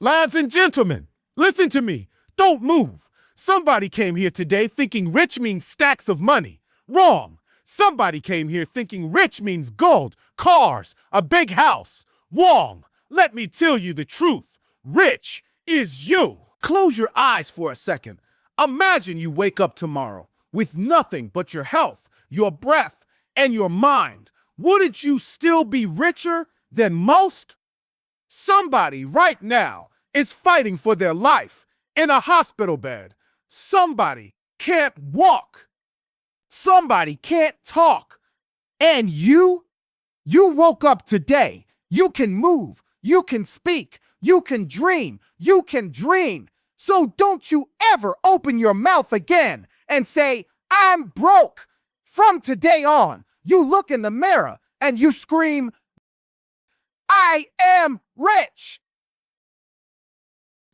Lads and gentlemen, listen to me. Don't move. Somebody came here today thinking rich means stacks of money. Wrong. Somebody came here thinking rich means gold, cars, a big house. Wrong. Let me tell you the truth. Rich is you. Close your eyes for a second. Imagine you wake up tomorrow with nothing but your health, your breath, and your mind. Wouldn't you still be richer than most? Somebody right now is fighting for their life in a hospital bed. Somebody can't walk. Somebody can't talk. And you woke up today. You can move. You can speak. You can dream. You can dream. So don't you ever open your mouth again and say, I'm broke. From today on, you look in the mirror and you scream, I am rich.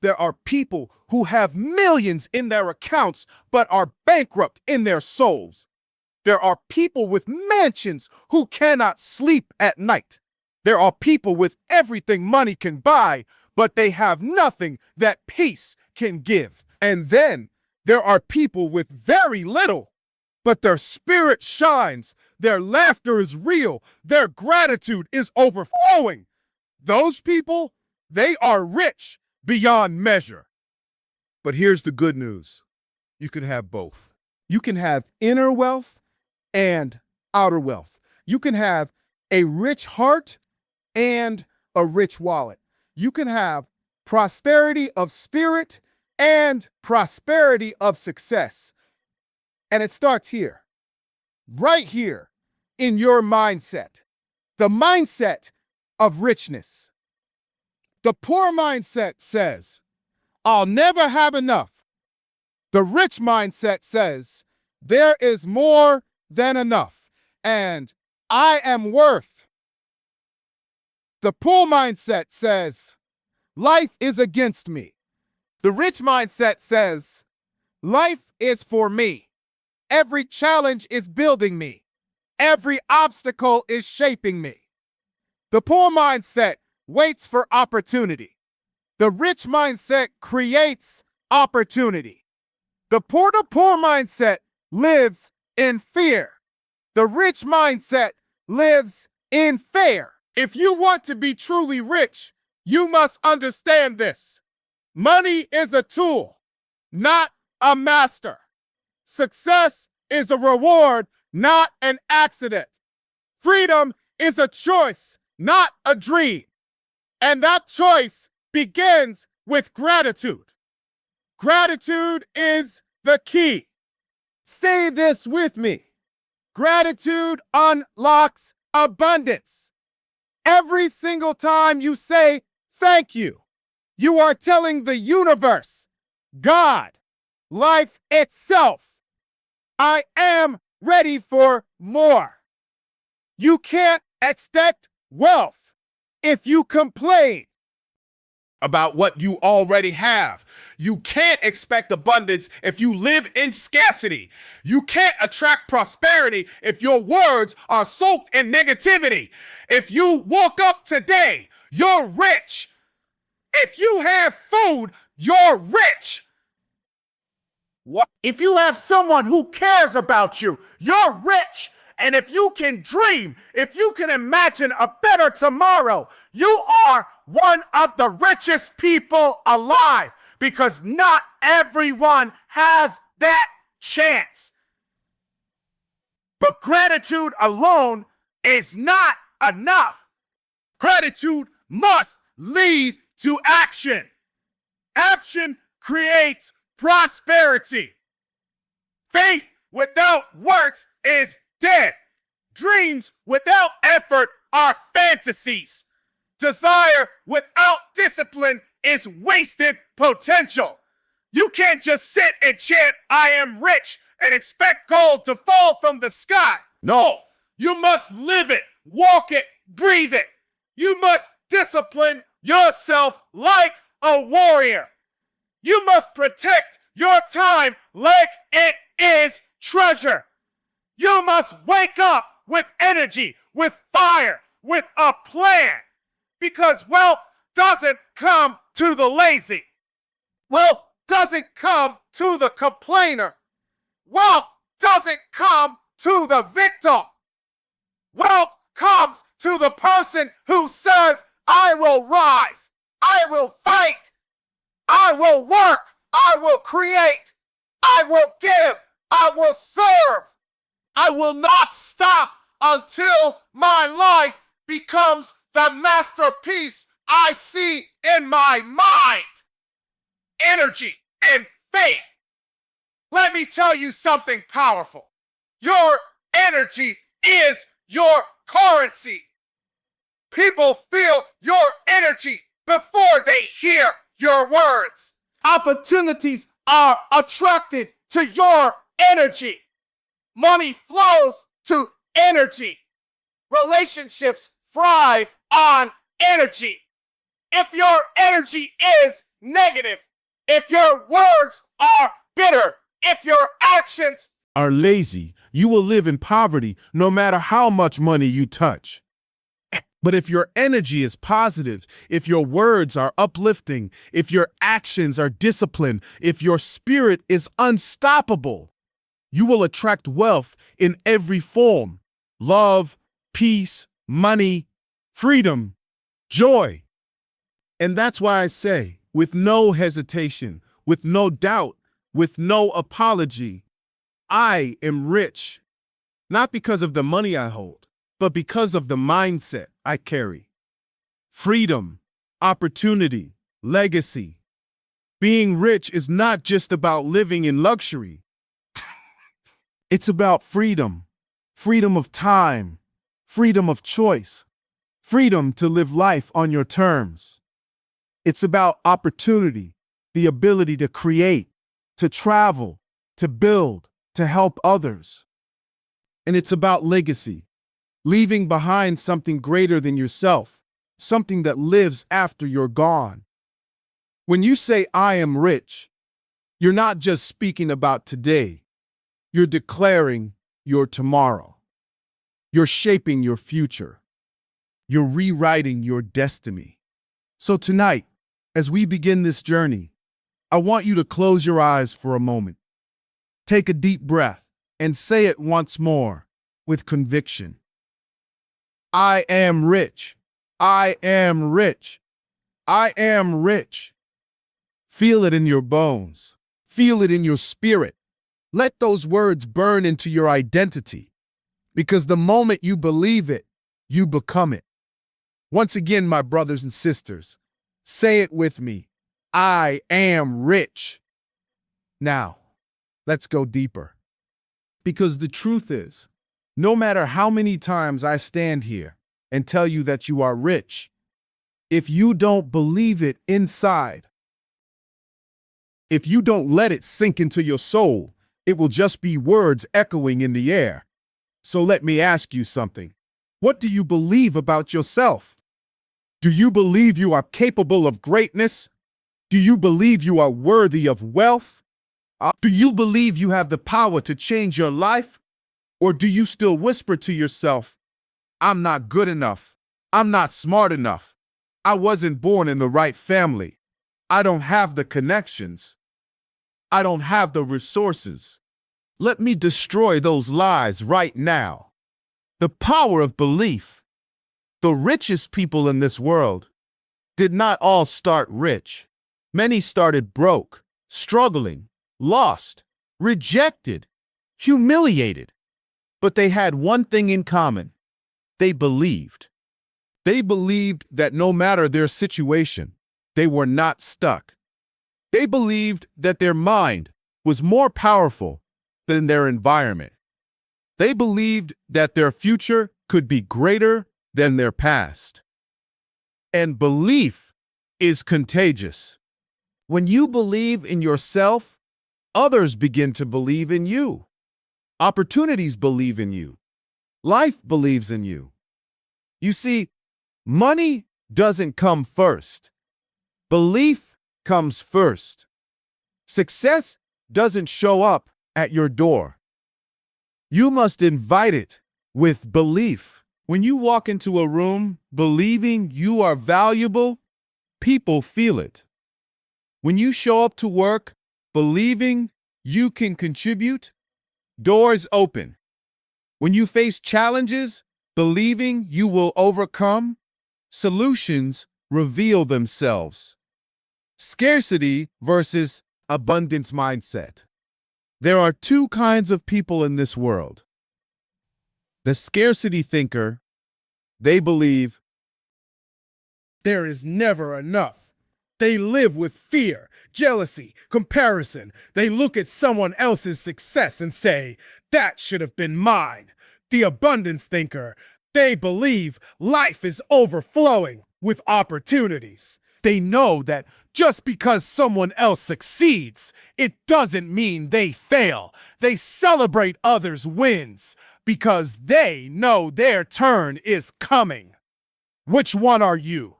There are people who have millions in their accounts but are bankrupt in their souls. There are people with mansions who cannot sleep at night. There are people with everything money can buy, but they have nothing that peace can give. And then there are people with very little, but their spirit shines. Their laughter is real. Their gratitude is overflowing. Those people, they are rich beyond measure. But here's the good news. You can have both. You can have inner wealth and outer wealth. You can have a rich heart and a rich wallet. You can have prosperity of spirit and prosperity of success. And it starts here, right here in your mindset, the mindset of richness. The poor mindset says, I'll never have enough. The rich mindset says, there is more than enough, and I am worth. The poor mindset says, life is against me. The rich mindset says, life is for me. Every challenge is building me. Every obstacle is shaping me. The poor mindset waits for opportunity. The rich mindset creates opportunity. The poor mindset lives in fear. The rich mindset lives in fear. If you want to be truly rich, you must understand this. Money is a tool, not a master. Success is a reward, not an accident. Freedom is a choice, not a dream. And that choice begins with gratitude. Gratitude is the key. Say this with me. Gratitude unlocks abundance. Every single time you say thank you, you are telling the universe, God, life itself, I am ready for more. You can't expect wealth if you complain about what you already have. You can't expect abundance if you live in scarcity. You can't attract prosperity if your words are soaked in negativity. If you woke up today, you're rich. If you have food, you're rich. What? If you have someone who cares about you, you're rich. And if you can dream, if you can imagine a better tomorrow, you are one of the richest people alive, because not everyone has that chance. But gratitude alone is not enough. Gratitude must lead to action. Action creates prosperity. Faith without works is dead. Dreams without effort are fantasies. Desire without discipline is wasted potential. You can't just sit and chant, I am rich, and expect gold to fall from the sky. No, you must live it, walk it, breathe it. You must discipline yourself like a warrior. You must protect your time like it is treasure. You must wake up with energy, with fire, with a plan. Because wealth doesn't come to the lazy. Wealth doesn't come to the complainer. Wealth doesn't come to the victim. Wealth comes to the person who says, I will rise, I will fight, I will work, I will create, I will give, I will serve. I will not stop until my life becomes the masterpiece I see in my mind. Energy and faith. Let me tell you something powerful. Your energy is your currency. People feel your energy before they hear your words. Opportunities are attracted to your energy. Money flows to energy. Relationships thrive on energy. If your energy is negative, if your words are bitter, if your actions are lazy, you will live in poverty no matter how much money you touch. But if your energy is positive, if your words are uplifting, if your actions are disciplined, if your spirit is unstoppable, you will attract wealth in every form: love, peace, money, freedom, joy. And that's why I say, with no hesitation, with no doubt, with no apology, I am rich, not because of the money I hold, but because of the mindset I carry. Freedom, opportunity, legacy. Being rich is not just about living in luxury. It's about freedom, freedom of time, freedom of choice, freedom to live life on your terms. It's about opportunity, the ability to create, to travel, to build, to help others. And it's about legacy, leaving behind something greater than yourself, something that lives after you're gone. When you say, I am rich, you're not just speaking about today. You're declaring your tomorrow. You're shaping your future. You're rewriting your destiny. So tonight, as we begin this journey, I want you to close your eyes for a moment. Take a deep breath and say it once more with conviction. I am rich. I am rich. I am rich. Feel it in your bones. Feel it in your spirit. Let those words burn into your identity, because the moment you believe it, you become it. Once again, my brothers and sisters, say it with me. I am rich. Now, let's go deeper. Because the truth is, no matter how many times I stand here and tell you that you are rich, if you don't believe it inside, if you don't let it sink into your soul, it will just be words echoing in the air. So let me ask you something. What do you believe about yourself? Do you believe you are capable of greatness? Do you believe you are worthy of wealth? Do you believe you have the power to change your life? Or do you still whisper to yourself, I'm not good enough. I'm not smart enough. I wasn't born in the right family. I don't have the connections. I don't have the resources. Let me destroy those lies right now. The power of belief. The richest people in this world did not all start rich. Many started broke, struggling, lost, rejected, humiliated. But they had one thing in common. They believed. They believed that no matter their situation, they were not stuck. They believed that their mind was more powerful than their environment. They believed that their future could be greater than their past. And belief is contagious. When you believe in yourself, others begin to believe in you. Opportunities believe in you. Life believes in you. You see, money doesn't come first. Belief comes first. Success doesn't show up at your door. You must invite it with belief. When you walk into a room believing you are valuable, People feel it. When you show up to work believing you can contribute, doors open. When you face challenges believing you will overcome, solutions reveal themselves. Scarcity versus abundance mindset. There are two kinds of people in this world. The scarcity thinker, they believe there is never enough. They live with fear, jealousy, comparison. They look at someone else's success and say, that should have been mine. The abundance thinker, they believe life is overflowing with opportunities. They know that just because someone else succeeds, it doesn't mean they fail. They celebrate others' wins because they know their turn is coming. Which one are you?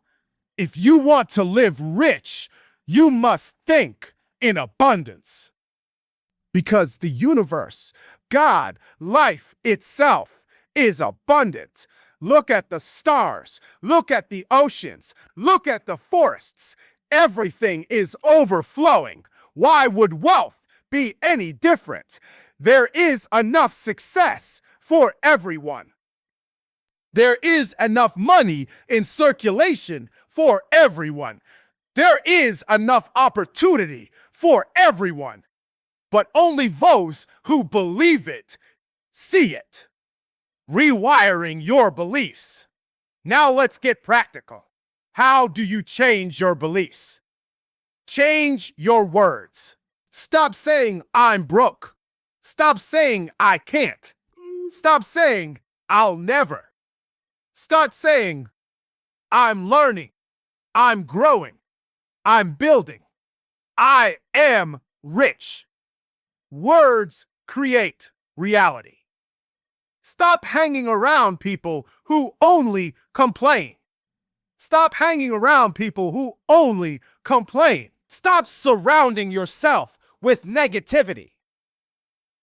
If you want to live rich, you must think in abundance. Because the universe, God, life itself is abundant. Look at the stars. Look at the oceans. Look at the forests. Everything is overflowing. Why would wealth be any different? There is enough success for everyone. There is enough money in circulation for everyone. There is enough opportunity for everyone. But only those who believe it see it. Rewiring your beliefs. Now let's get practical. How do you change your beliefs? Change your words. Stop saying I'm broke. Stop saying I can't. Stop saying I'll never. Start saying I'm learning. I'm growing. I'm building. I am rich. Words create reality. Stop hanging around people who only complain. Stop hanging around people who only complain. Stop surrounding yourself with negativity.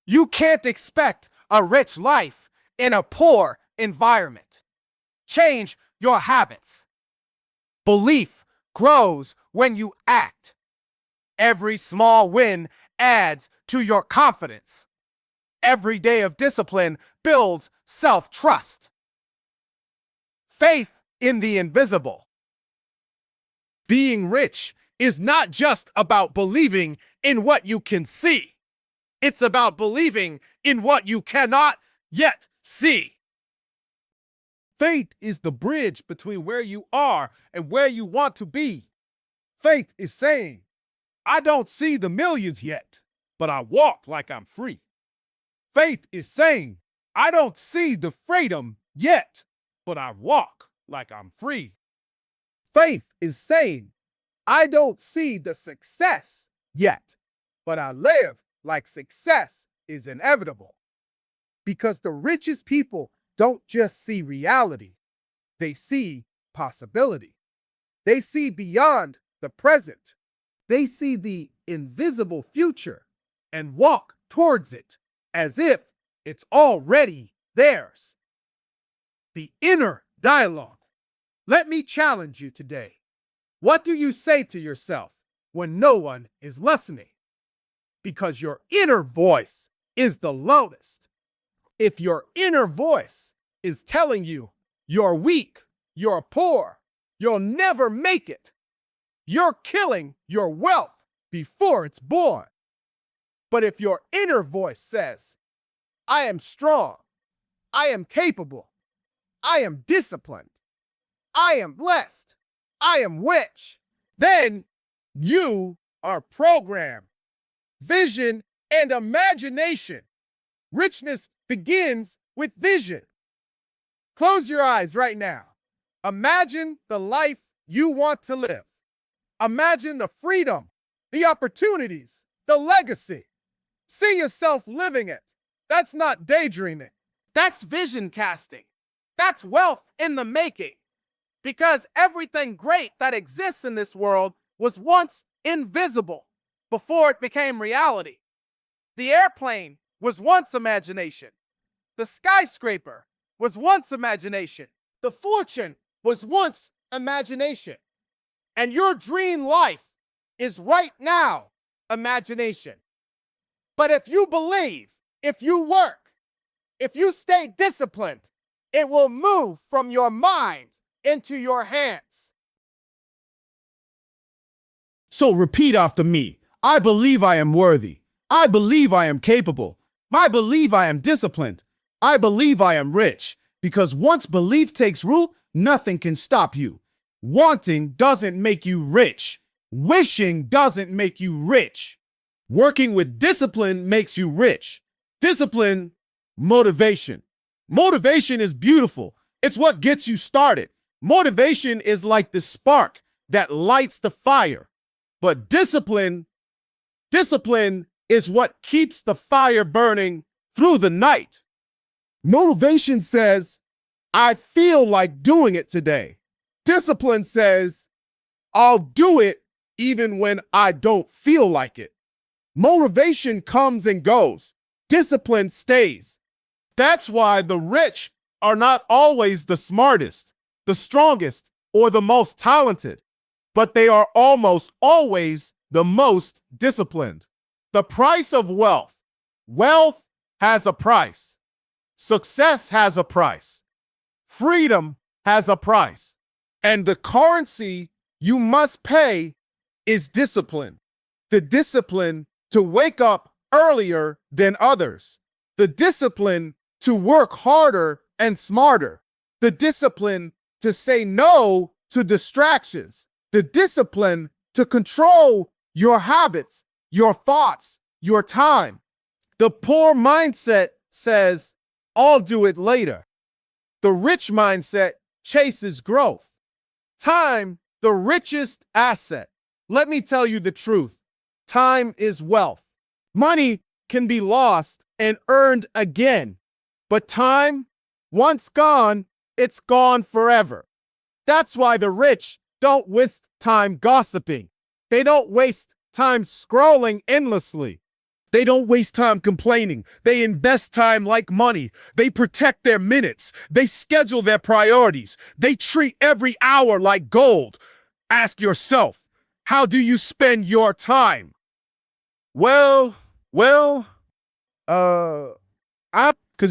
You can't expect a rich life in a poor environment. Change your habits. Belief grows when you act. Every small win adds to your confidence. Every day of discipline builds self-trust. Faith in the invisible. Being rich is not just about believing in what you can see. It's about believing in what you cannot yet see. Faith is the bridge between where you are and where you want to be. Faith is saying, I don't see the millions yet, but I walk like I'm free. Faith is saying, I don't see the freedom yet, but I walk like I'm free. Faith is saying, I don't see the success yet, but I live like success is inevitable. Because the richest people don't just see reality, they see possibility. They see beyond the present. They see the invisible future and walk towards it as if it's already theirs. The inner dialogue. Let me challenge you today. What do you say to yourself when no one is listening? Because your inner voice is the loudest. If your inner voice is telling you you're weak, you're poor, you'll never make it, you're killing your wealth before it's born. But if your inner voice says, I am strong, I am capable, I am disciplined, I am blessed, I am rich, then you are programmed. Vision and imagination. Richness begins with vision. Close your eyes right now. Imagine the life you want to live. Imagine the freedom, the opportunities, the legacy. See yourself living it. That's not daydreaming. That's vision casting. That's wealth in the making. Because everything great that exists in this world was once invisible before it became reality. The airplane was once imagination. The skyscraper was once imagination. The fortune was once imagination. And your dream life is right now imagination. But if you believe, if you work, if you stay disciplined, it will move from your mind into your hands. So repeat after me. I believe I am worthy. I believe I am capable. I believe I am disciplined. I believe I am rich. Because once belief takes root, nothing can stop you. Wanting doesn't make you rich. Wishing doesn't make you rich. Working with discipline makes you rich. Discipline, motivation. Motivation is beautiful. It's what gets you started. Motivation is like the spark that lights the fire. But discipline is what keeps the fire burning through the night. Motivation says, I feel like doing it today. Discipline says, I'll do it even when I don't feel like it. Motivation comes and goes. Discipline stays. That's why the rich are not always the smartest, the strongest, or the most talented, but they are almost always the most disciplined. The price of wealth. Wealth has a price. Success has a price. Freedom has a price. And the currency you must pay is discipline. The discipline to wake up earlier than others. The discipline to work harder and smarter. The discipline to say no to distractions. The discipline to control your habits, your thoughts, your time. The poor mindset says, I'll do it later. The rich mindset chases growth. Time, the richest asset. Let me tell you the truth. Time is wealth. Money can be lost and earned again. But time, once gone, it's gone forever. That's why the rich don't waste time gossiping. They don't waste time scrolling endlessly. They don't waste time complaining. They invest time like money. They protect their minutes. They schedule their priorities. They treat every hour like gold. Ask yourself, how do you spend your time? Because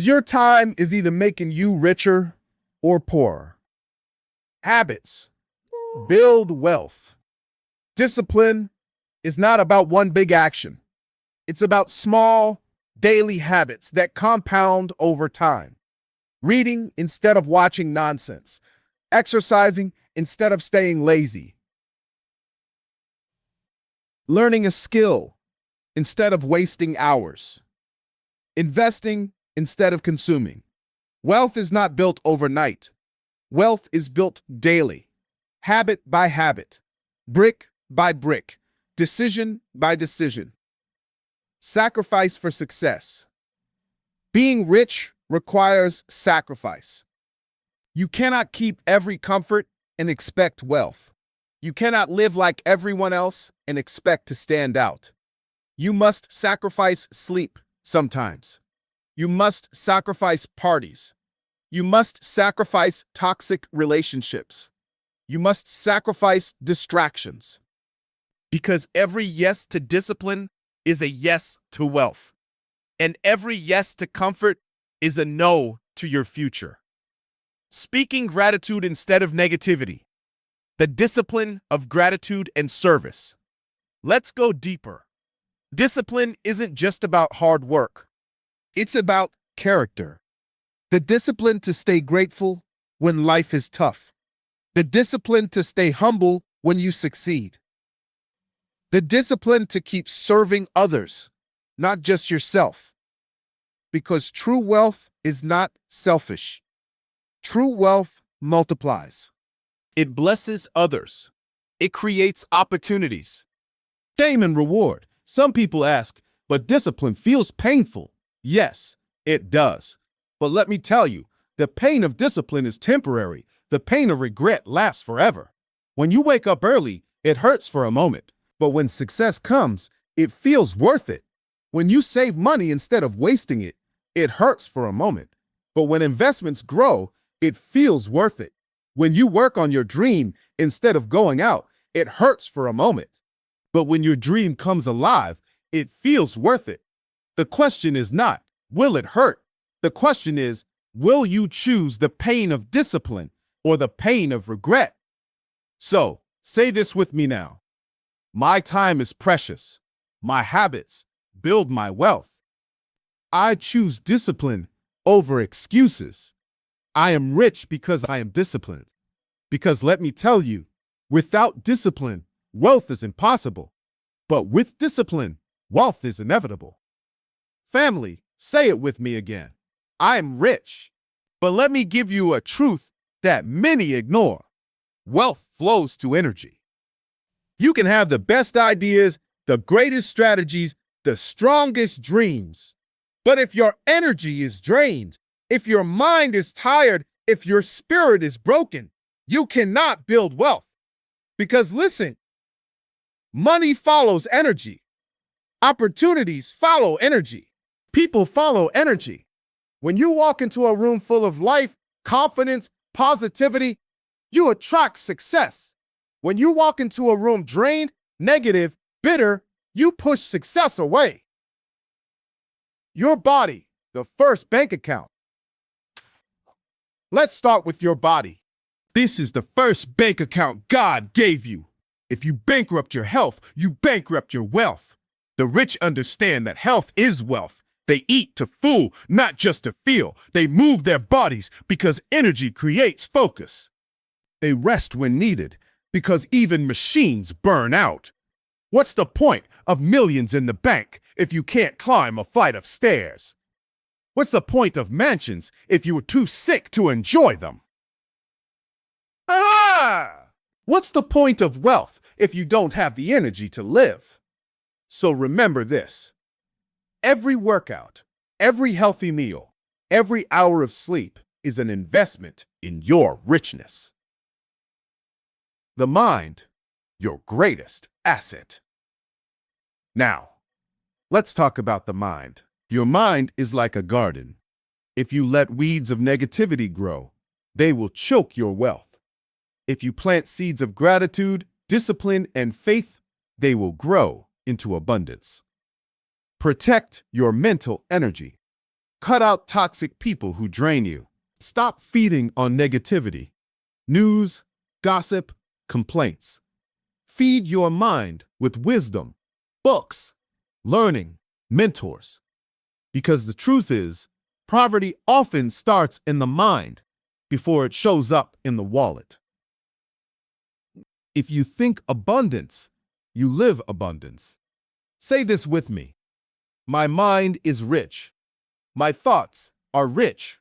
your time is either making you richer or poorer. Habits build wealth. Discipline is not about one big action. It's about small, daily habits that compound over time. Reading instead of watching nonsense. Exercising instead of staying lazy. Learning a skill instead of wasting hours. Investing instead of consuming. Wealth is not built overnight. Wealth is built daily, habit by habit, brick by brick, decision by decision. Sacrifice for success. Being rich requires sacrifice. You cannot keep every comfort and expect wealth. You cannot live like everyone else and expect to stand out. You must sacrifice sleep sometimes. You must sacrifice parties. You must sacrifice toxic relationships. You must sacrifice distractions. Because every yes to discipline is a yes to wealth. And every yes to comfort is a no to your future. Speaking gratitude instead of negativity. The discipline of gratitude and service. Let's go deeper. Discipline isn't just about hard work. It's about character. The discipline to stay grateful when life is tough. The discipline to stay humble when you succeed. The discipline to keep serving others, not just yourself. Because true wealth is not selfish. True wealth multiplies. It blesses others. It creates opportunities. Fame and reward. Some people ask, but discipline feels painful. Yes, it does. But let me tell you, the pain of discipline is temporary. The pain of regret lasts forever. When you wake up early, it hurts for a moment. But when success comes, it feels worth it. When you save money instead of wasting it, it hurts for a moment. But when investments grow, it feels worth it. When you work on your dream instead of going out, It hurts for a moment. But when your dream comes alive, it feels worth it. The question is not, will it hurt? The question is, will you choose the pain of discipline or the pain of regret? So, say this with me now. My time is precious. My habits build my wealth. I choose discipline over excuses. I am rich because I am disciplined. Because let me tell you, without discipline, wealth is impossible. But with discipline, wealth is inevitable. Family, say it with me again. I am rich. But let me give you a truth that many ignore. Wealth flows to energy. You can have the best ideas, the greatest strategies, the strongest dreams. But if your energy is drained, if your mind is tired, if your spirit is broken, you cannot build wealth. Because listen, money follows energy. Opportunities follow energy. People follow energy. When you walk into a room full of life, confidence, positivity, you attract success. When you walk into a room drained, negative, bitter, you push success away. Your body, the first bank account. Let's start with your body. This is the first bank account God gave you. If you bankrupt your health, you bankrupt your wealth. The rich understand that health is wealth. They eat to fool, not just to feel. They move their bodies because energy creates focus. They rest when needed because even machines burn out. What's the point of millions in the bank if you can't climb a flight of stairs? What's the point of mansions if you were too sick to enjoy them? What's the point of wealth if you don't have the energy to live? So remember this. Every workout, every healthy meal, every hour of sleep is an investment in your richness. The mind, your greatest asset. Now, let's talk about the mind. Your mind is like a garden. If you let weeds of negativity grow, they will choke your wealth. If you plant seeds of gratitude, discipline, and faith, they will grow into abundance. Protect your mental energy. Cut out toxic people who drain you. Stop feeding on negativity, news, gossip, complaints. Feed your mind with wisdom, books, learning, mentors. Because the truth is, poverty often starts in the mind before it shows up in the wallet. If you think abundance, you live abundance. Say this with me. My mind is rich. My thoughts are rich.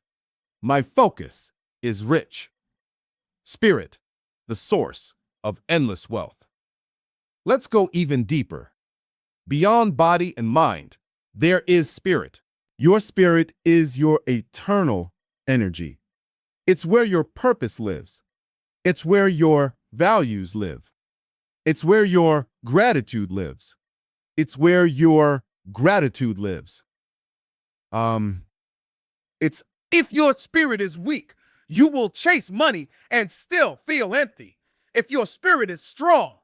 My focus is rich. Spirit, the source of endless wealth. Let's go even deeper. Beyond body and mind, there is spirit. Your spirit is your eternal energy. It's where your purpose lives. It's where your values live. It's where your gratitude lives. It's where your gratitude lives. It's if your spirit is weak, you will chase money and still feel empty. If your spirit is strong,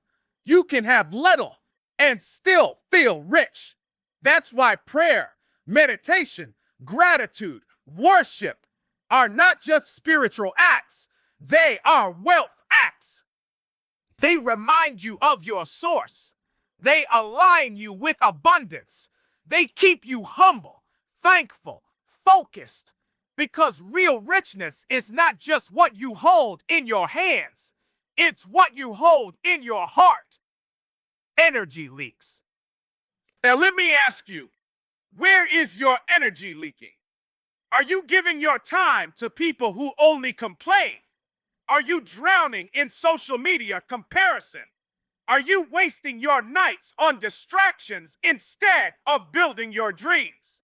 you can have little and still feel rich. That's why prayer, meditation, gratitude, worship are not just spiritual acts, they are wealth acts. They remind you of your source. They align you with abundance. They keep you humble, thankful, focused. Because real richness is not just what you hold in your hands. It's what you hold in your heart. Energy leaks. Now let me ask you, where is your energy leaking? Are you giving your time to people who only complain? Are you drowning in social media comparison? Are you wasting your nights on distractions instead of building your dreams?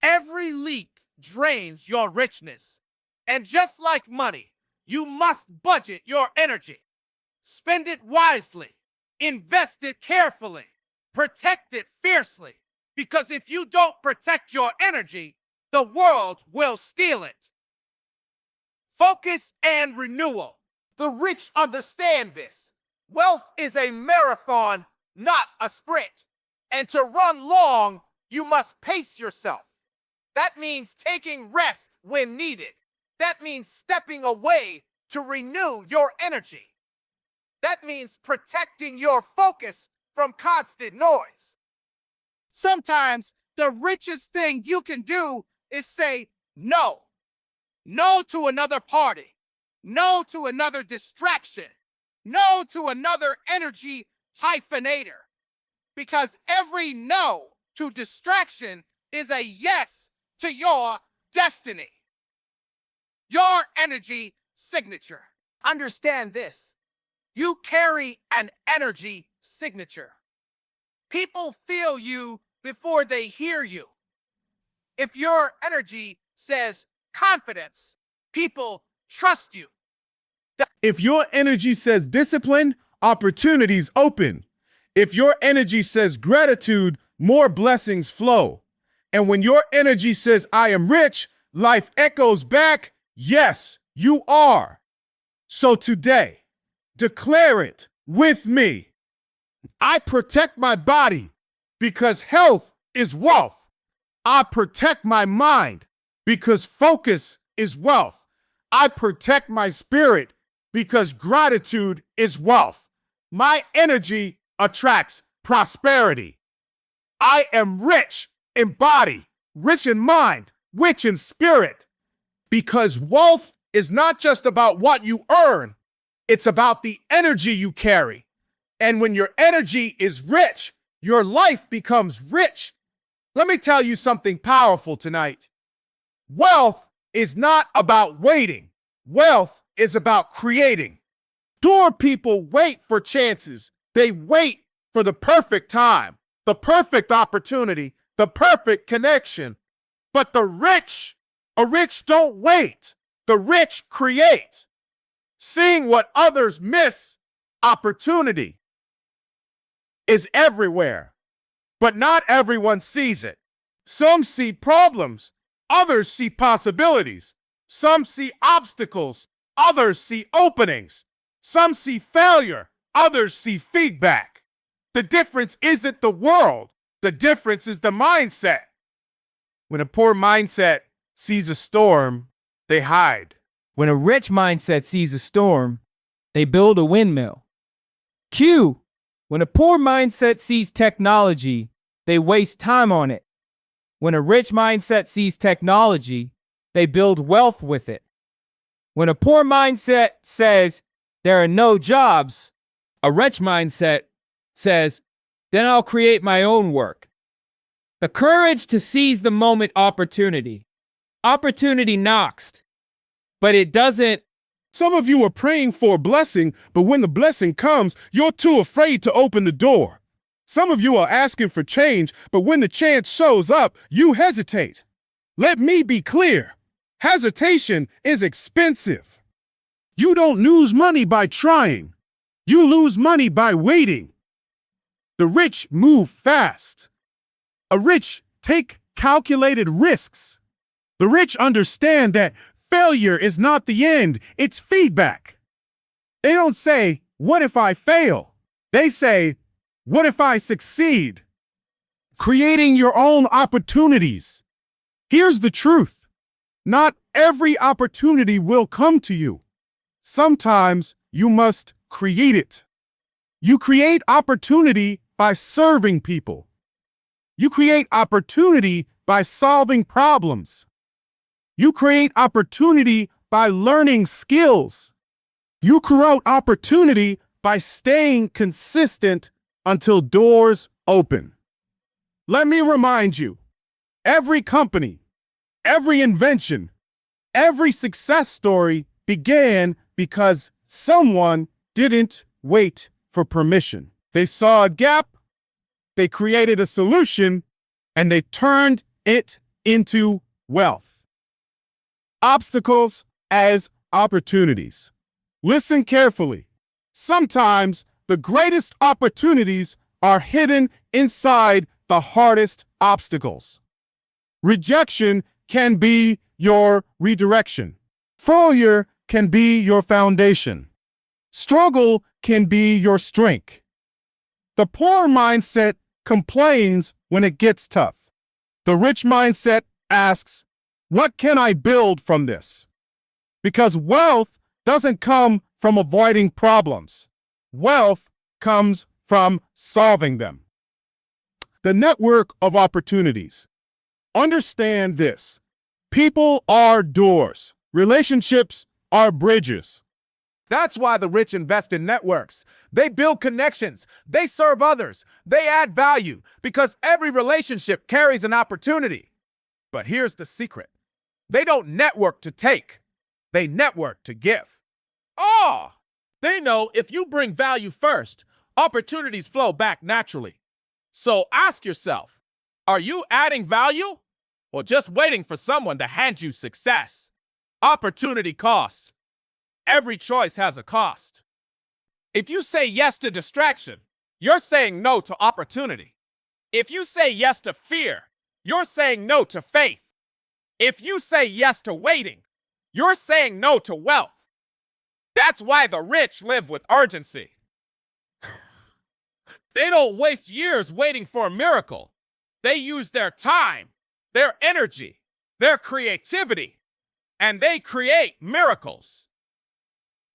Every leak drains your richness. And just like money, you must budget your energy. Spend it wisely. Invest it carefully. Protect it fiercely. Because if you don't protect your energy, the world will steal it. Focus and renewal. The rich understand this. Wealth is a marathon, not a sprint. And to run long, you must pace yourself. That means taking rest when needed. That means stepping away to renew your energy. That means protecting your focus from constant noise. Sometimes the richest thing you can do is say no. No to another party. No to another distraction. No to another energy hyphenator. Because every no to distraction is a yes to your destiny. Your energy signature. Understand this. You carry an energy signature. People feel you before they hear you. If your energy says confidence, people trust you. If your energy says discipline, opportunities open. If your energy says gratitude, more blessings flow. And when your energy says I am rich, life echoes back, yes, you are. So today, declare it with me. I protect my body because health is wealth. I protect my mind because focus is wealth. I protect my spirit because gratitude is wealth. My energy attracts prosperity. I am rich in body, rich in mind, rich in spirit. Because wealth is not just about what you earn, it's about the energy you carry. And when your energy is rich, your life becomes rich. Let me tell you something powerful tonight. Wealth is not about waiting. Wealth is about creating. Poor people wait for chances. They wait for the perfect time, the perfect opportunity, the perfect connection. But the rich don't wait. The rich create. Seeing what others miss, opportunity is everywhere. But not everyone sees it. Some see problems, others see possibilities. Some see obstacles, others see openings. Some see failure, others see feedback. The difference isn't the world. The difference is the mindset. When a poor mindset sees a storm, they hide. When a rich mindset sees a storm, they build a windmill. Q. When a poor mindset sees technology, they waste time on it. When a rich mindset sees technology, they build wealth with it. When a poor mindset says there are no jobs, a rich mindset says, then I'll create my own work. The courage to seize the moment opportunity. Opportunity knocks, but it doesn't. Some of you are praying for a blessing, but when the blessing comes, you're too afraid to open the door. Some of you are asking for change, but when the chance shows up, you hesitate. Let me be clear. Hesitation is expensive. You don't lose money by trying. You lose money by waiting. The rich move fast. A rich take calculated risks. The rich understand that failure is not the end, it's feedback. They don't say, what if I fail? They say, what if I succeed? Creating your own opportunities. Here's the truth. Not every opportunity will come to you. Sometimes you must create it. You create opportunity by serving people. You create opportunity by solving problems. You create opportunity by learning skills. You create opportunity by staying consistent until doors open. Let me remind you, every company, every invention, every success story began because someone didn't wait for permission. They saw a gap, they created a solution, and they turned it into wealth. Obstacles as opportunities. Listen carefully. Sometimes the greatest opportunities are hidden inside the hardest obstacles. Rejection can be your redirection. Failure can be your foundation. Struggle can be your strength. The poor mindset complains when it gets tough. The rich mindset asks, what can I build from this? Because wealth doesn't come from avoiding problems. Wealth comes from solving them. The network of opportunities. Understand this. People are doors. Relationships are bridges. That's why the rich invest in networks. They build connections. They serve others. They add value because every relationship carries an opportunity. But here's the secret. They don't network to take. They network to give. They know if you bring value first, opportunities flow back naturally. So ask yourself, are you adding value or just waiting for someone to hand you success? Opportunity costs. Every choice has a cost. If you say yes to distraction, you're saying no to opportunity. If you say yes to fear, you're saying no to faith. If you say yes to waiting, you're saying no to wealth. That's why the rich live with urgency. They don't waste years waiting for a miracle. They use their time, their energy, their creativity, and they create miracles.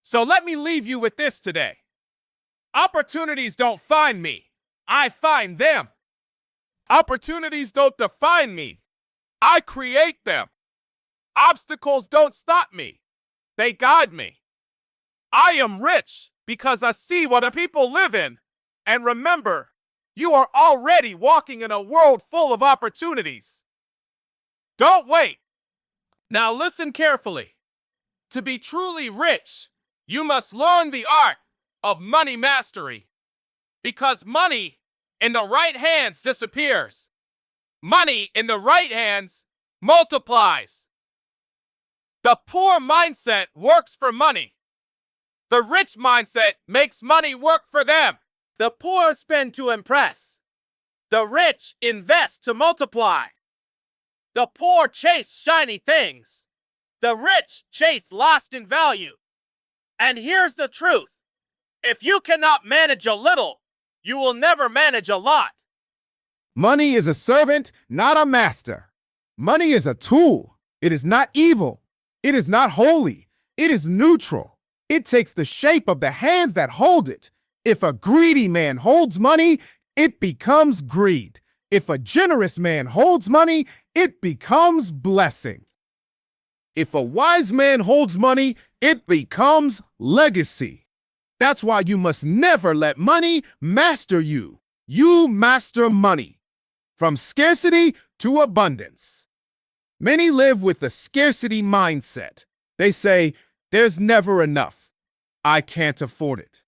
So let me leave you with this today. Opportunities don't find me. I find them. Opportunities don't define me. I create them. Obstacles don't stop me. They guide me. I am rich because I see what the people live in. And remember, you are already walking in a world full of opportunities. Don't wait. Now listen carefully. To be truly rich, you must learn the art of money mastery. Because money in the right hands disappears. Money in the right hands multiplies. The poor mindset works for money. The rich mindset makes money work for them. The poor spend to impress. The rich invest to multiply. The poor chase shiny things. The rich chase lost in value. And here's the truth. If you cannot manage a little, you will never manage a lot. Money is a servant, not a master. Money is a tool. It is not evil. It is not holy. It is neutral. It takes the shape of the hands that hold it. If a greedy man holds money, it becomes greed. If a generous man holds money, it becomes blessing. If a wise man holds money, it becomes legacy. That's why you must never let money master you. You master money. From scarcity to abundance. Many live with the scarcity mindset. They say, there's never enough. I can't afford it.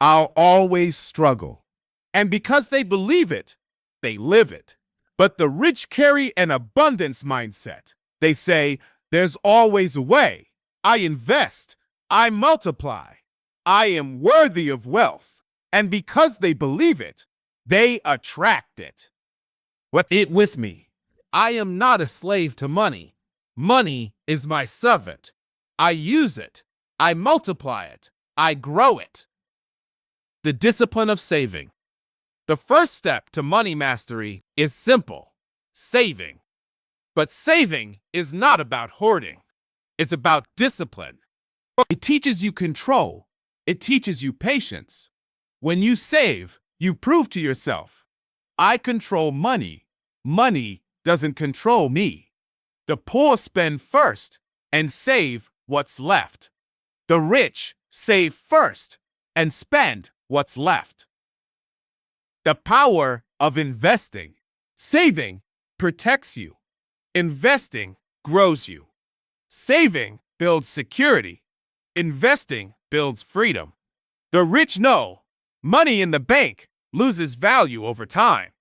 I'll always struggle. And because they believe it, they live it. But the rich carry an abundance mindset. They say, there's always a way. I invest. I multiply. I am worthy of wealth. And because they believe it, they attract it. With me. I am not a slave to money. Money is my servant. I use it. I multiply it. I grow it. The discipline of saving. The first step to money mastery is simple, saving. But saving is not about hoarding. It's about discipline. It teaches you control. It teaches you patience. When you save, you prove to yourself, I control money. Money doesn't control me. The poor spend first and save what's left. The rich save first and spend what's left. The power of investing. Saving protects you. Investing grows you. Saving builds security. Investing builds freedom. The rich know money in the bank loses value over time.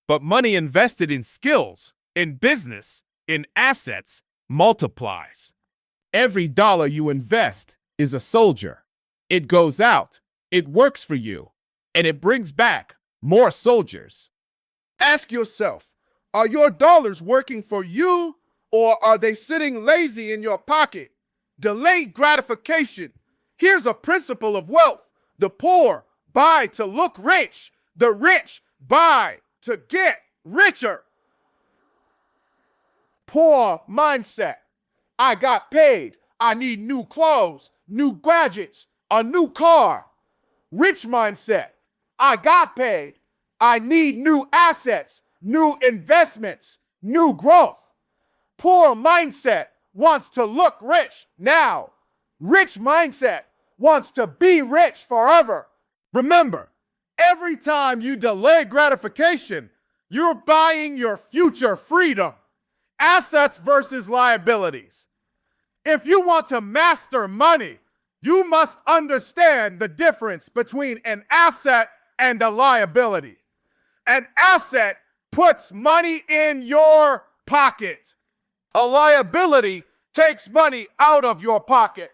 But money invested in skills, in business, in assets multiplies. Every dollar you invest is a soldier. It goes out, it works for you, and it brings back more soldiers. Ask yourself, are your dollars working for you or are they sitting lazy in your pocket? Delayed gratification. Here's a principle of wealth. The poor buy to look rich. The rich buy to get richer. Poor mindset. I got paid. I need new clothes, new gadgets, a new car. Rich mindset. I got paid. I need new assets, new investments, new growth. Poor mindset wants to look rich now. Rich mindset wants to be rich forever. Remember, every time you delay gratification, you're buying your future freedom. Assets versus liabilities. If you want to master money, you must understand the difference between an asset and a liability. An asset puts money in your pocket. A liability takes money out of your pocket.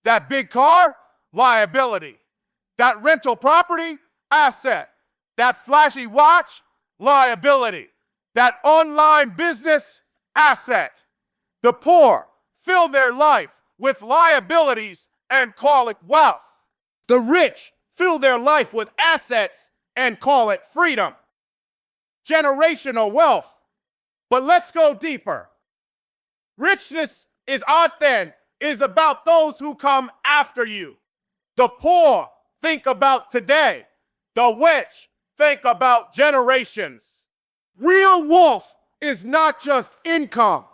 That big car, liability. That rental property, asset. That flashy watch, liability. That online business, asset. The poor fill their life with liabilities and call it wealth. The rich fill their life with assets and call it freedom. Generational wealth. But let's go deeper. Richness is about those who come after you. The poor think about today. The rich think about generations. Real wealth is not just income.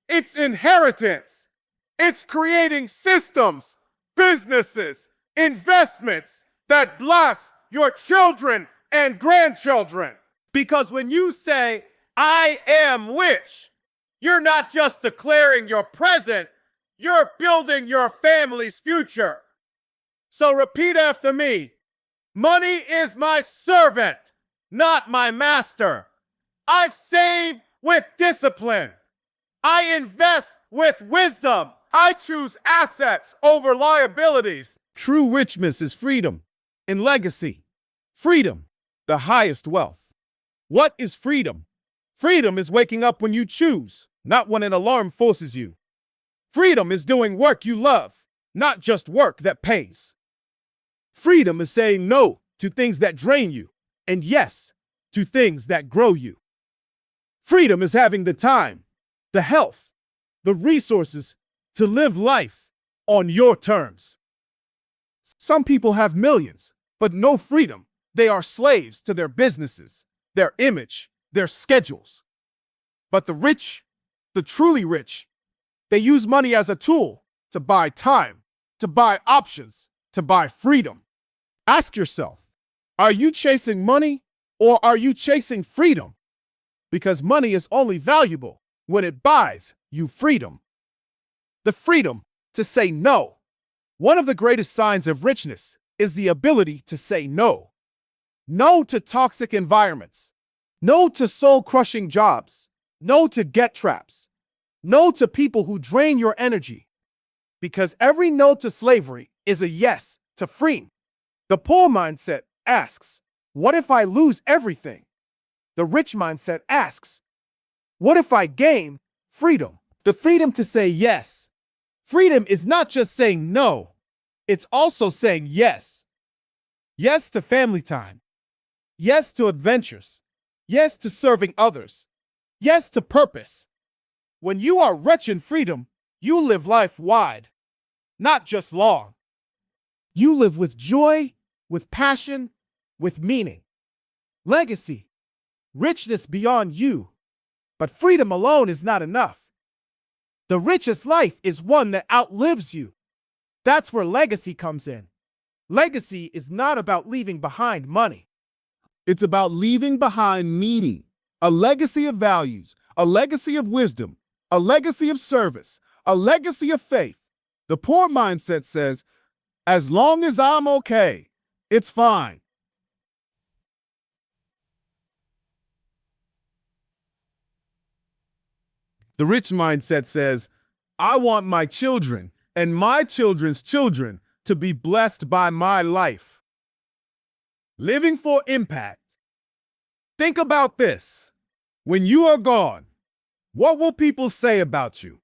It's inheritance. It's creating systems, businesses, investments that bless your children and grandchildren. Because when you say, I am rich, you're not just declaring your present, you're building your family's future. So repeat after me. Money is my servant, not my master. I save with discipline. I invest with wisdom. I choose assets over liabilities. True richness is freedom and legacy. Freedom, the highest wealth. What is freedom? Freedom is waking up when you choose, not when an alarm forces you. Freedom is doing work you love, not just work that pays. Freedom is saying no to things that drain you, and yes to things that grow you. Freedom is having the time, the health, the resources to live life on your terms. Some people have millions, but no freedom. They are slaves to their businesses, their image, their schedules. But the rich, the truly rich, they use money as a tool to buy time, to buy options, to buy freedom. Ask yourself, are you chasing money or are you chasing freedom? Because money is only valuable when it buys you freedom. The freedom to say no. One of the greatest signs of richness is the ability to say no. No to toxic environments. No to soul-crushing jobs. No to get traps. No to people who drain your energy. Because every no to slavery is a yes to freedom. The poor mindset asks, what if I lose everything? The rich mindset asks, what if I gain freedom? The freedom to say yes. Freedom is not just saying no, it's also saying yes. Yes to family time. Yes to adventures. Yes to serving others. Yes to purpose. When you are rich in freedom, you live life wide, not just long. You live with joy, with passion, with meaning. Legacy. Richness beyond you. But freedom alone is not enough. The richest life is one that outlives you. That's where legacy comes in. Legacy is not about leaving behind money. It's about leaving behind meaning. A legacy of values, a legacy of wisdom, a legacy of service, a legacy of faith. The poor mindset says, as long as I'm okay, it's fine. The rich mindset says, I want my children and my children's children to be blessed by my life. Living for impact. Think about this. When you are gone, what will people say about you?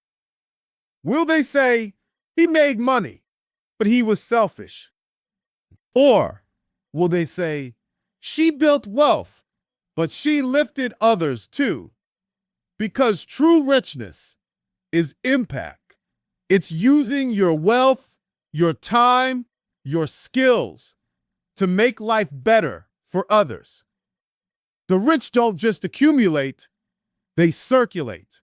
Will they say, he made money? but he was selfish? Or will they say, she built wealth, but she lifted others too? Because true richness is impact. It's using your wealth, your time, your skills to make life better for others. The rich don't just accumulate, they circulate.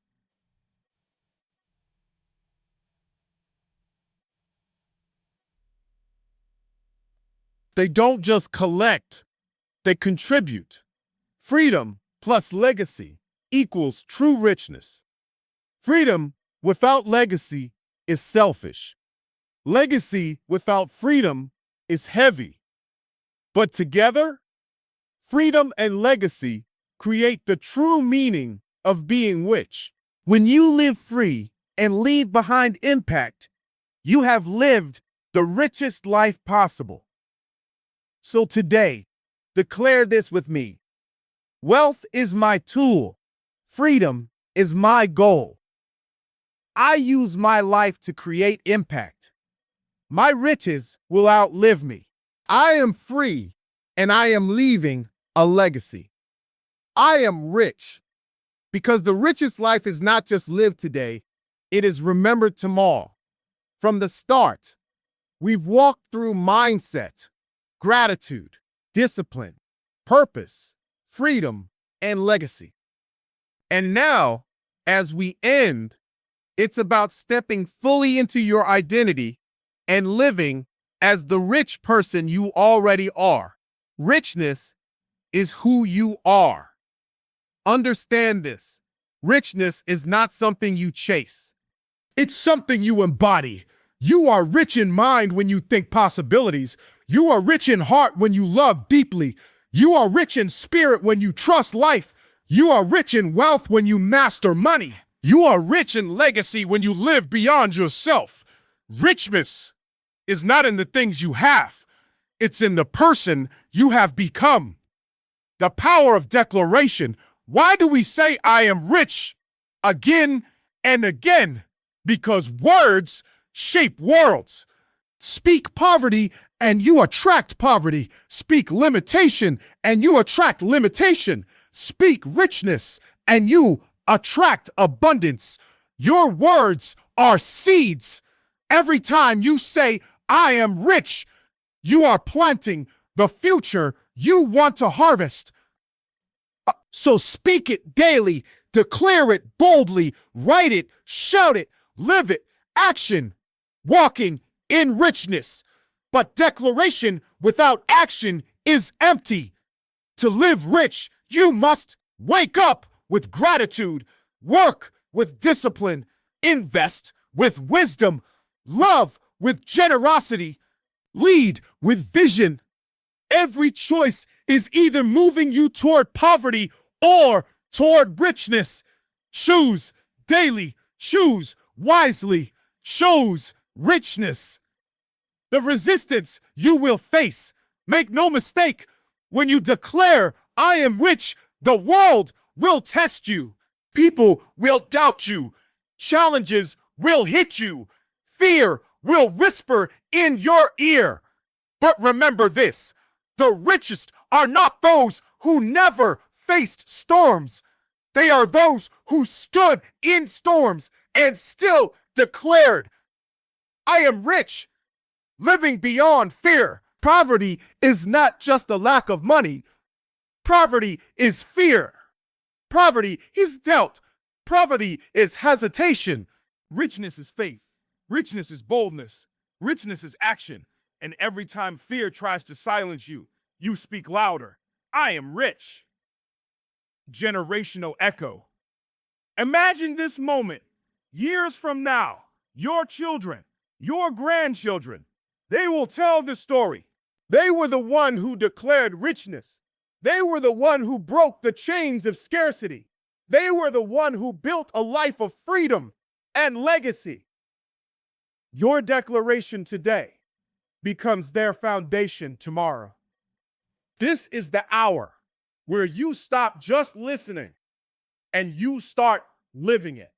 They don't just collect, they contribute. Freedom plus legacy equals true richness. Freedom without legacy is selfish. Legacy without freedom is heavy. But together, freedom and legacy create the true meaning of being rich. When you live free and leave behind impact, you have lived the richest life possible. So today, declare this with me. Wealth is my tool. Freedom is my goal. I use my life to create impact. My riches will outlive me. I am free and I am leaving a legacy. I am rich because the richest life is not just lived today, it is remembered tomorrow. From the start, we've walked through mindset, gratitude, discipline, purpose, freedom, and legacy. And now, as we end, it's about stepping fully into your identity and living as the rich person you already are. Richness is who you are. Understand this. Richness is not something you chase. It's something you embody. You are rich in mind when you think possibilities. You are rich in heart when you love deeply. You are rich in spirit when you trust life. You are rich in wealth when you master money. You are rich in legacy when you live beyond yourself. Richness is not in the things you have. It's in the person you have become. The power of declaration. Why do we say I am rich again and again? Because words shape worlds. Speak poverty and you attract poverty. Speak limitation and you attract limitation. Speak richness and you attract abundance. Your words are seeds. Every time you say, I am rich, you are planting the future you want to harvest. So speak it daily, declare it boldly, write it, shout it, live it, action, walking in richness. But declaration without action is empty. To live rich, you must wake up with gratitude, work with discipline, invest with wisdom, love with generosity, lead with vision. Every choice is either moving you toward poverty or toward richness. Choose daily, choose wisely, choose richness. The resistance you will face, make no mistake, when you declare, I am rich, the world will test you. People will doubt you. Challenges will hit you. Fear will whisper in your ear. But remember this, the richest are not those who never faced storms. They are those who stood in storms and still declared, I am rich, living beyond fear. Poverty is not just a lack of money. Poverty is fear. Poverty is doubt. Poverty is hesitation. Richness is faith. Richness is boldness. Richness is action. And every time fear tries to silence you, you speak louder. I am rich. Generational echo. Imagine this moment. Years from now, your children, your grandchildren, they will tell the story. They were the one who declared richness. They were the one who broke the chains of scarcity. They were the one who built a life of freedom and legacy. Your declaration today becomes their foundation tomorrow. This is the hour where you stop just listening and you start living it.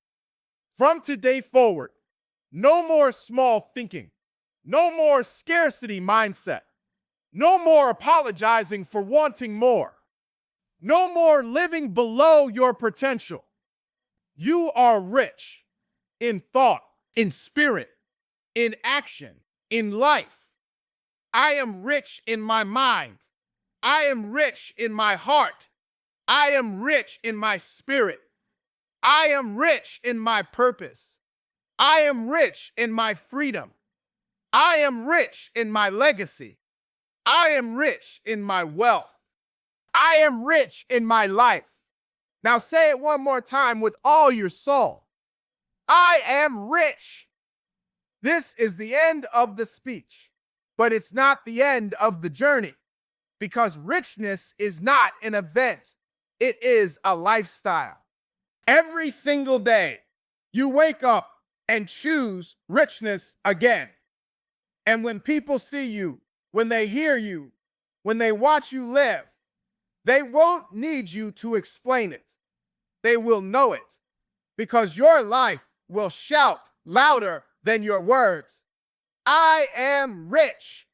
From today forward, no more small thinking, No more scarcity mindset. No more apologizing for wanting more. No more living below your potential. You are rich in thought, in spirit, in action, in life. I am rich in my mind. I am rich in my heart. I am rich in my spirit. I am rich in my purpose. I am rich in my freedom. I am rich in my legacy. I am rich in my wealth. I am rich in my life. Now say it one more time with all your soul. I am rich. This is the end of the speech, but it's not the end of the journey, because richness is not an event. It is a lifestyle. Every single day, you wake up and choose richness again. And when people see you, when they hear you, when they watch you live, they won't need you to explain it. They will know it, because your life will shout louder than your words. I am rich.